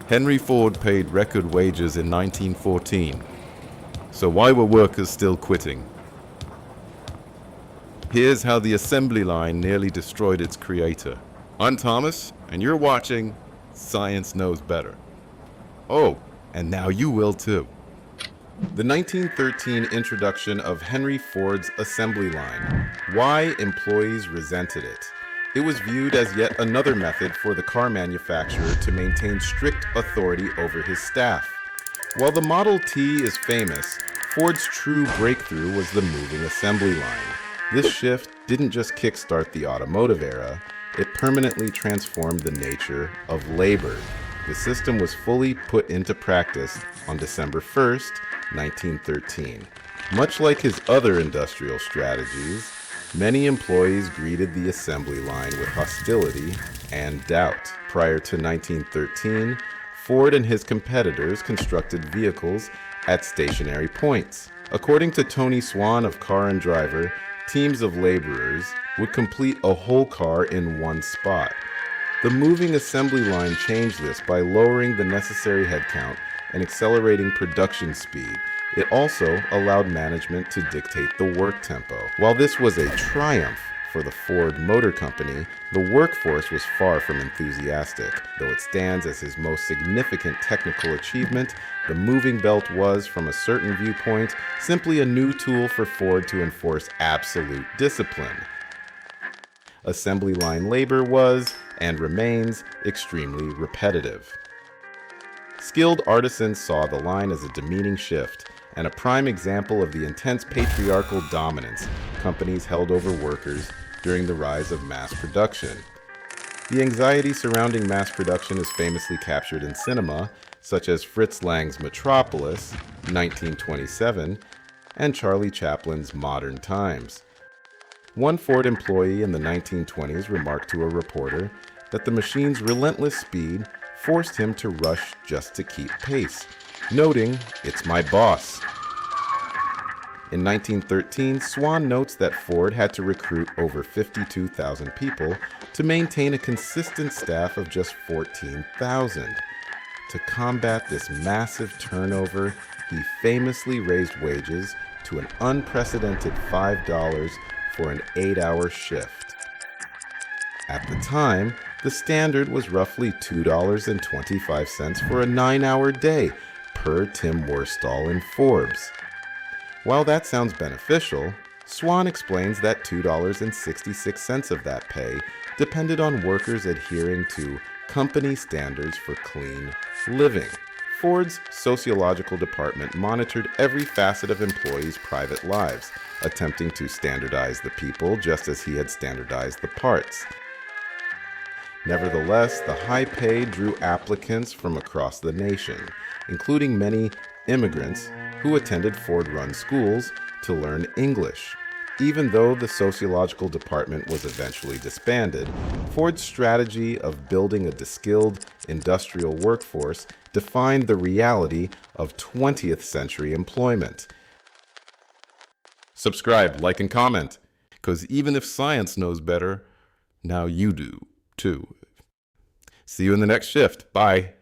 Henry Ford paid record wages in 1914. So why were workers still quitting? Here's how the assembly line nearly destroyed its creator. I'm Thomas, and you're watching Science Knows Better. Oh, and now you will too. The 1913 introduction of Henry Ford's assembly line. Why employees resented it. It was viewed as yet another method for the car manufacturer to maintain strict authority over his staff. While the Model T is famous, Ford's true breakthrough was the moving assembly line. This shift didn't just kickstart the automotive era, it permanently transformed the nature of labor. The system was fully put into practice on December 1st, 1913. Much like his other industrial strategies, many employees greeted the assembly line with hostility and doubt. Prior to 1913, Ford and his competitors constructed vehicles at stationary points. According to Tony Swan of Car and Driver, teams of laborers would complete a whole car in one spot. The moving assembly line changed this by lowering the necessary headcount and accelerating production speed. It also allowed management to dictate the work tempo. While this was a triumph for the Ford Motor Company, the workforce was far from enthusiastic. Though it stands as his most significant technical achievement, the moving belt was, from a certain viewpoint, simply a new tool for Ford to enforce absolute discipline. Assembly line labor was, and remains, extremely repetitive. Skilled artisans saw the line as a demeaning shift, and a prime example of the intense patriarchal dominance companies held over workers during the rise of mass production. The anxiety surrounding mass production is famously captured in cinema, such as Fritz Lang's Metropolis, 1927, and Charlie Chaplin's Modern Times. One Ford employee in the 1920s remarked to a reporter that the machine's relentless speed forced him to rush just to keep pace, noting, "It's my boss." In 1913, Swan notes that Ford had to recruit over 52,000 people to maintain a consistent staff of just 14,000. To combat this massive turnover, he famously raised wages to an unprecedented $5 for an 8-hour shift. At the time, the standard was roughly $2.25 for a 9-hour day, per Tim Worstall in Forbes. While that sounds beneficial, Swan explains that $2.66 of that pay depended on workers adhering to company standards for clean living. Ford's sociological department monitored every facet of employees' private lives, attempting to standardize the people just as he had standardized the parts. Nevertheless, the high pay drew applicants from across the nation, including many immigrants who attended Ford-run schools to learn English. Even though the sociological department was eventually disbanded, Ford's strategy of building a de-skilled industrial workforce defined the reality of 20th century employment. Subscribe, like, and comment, because even if science knows better, now you do too. See you in the next shift. Bye.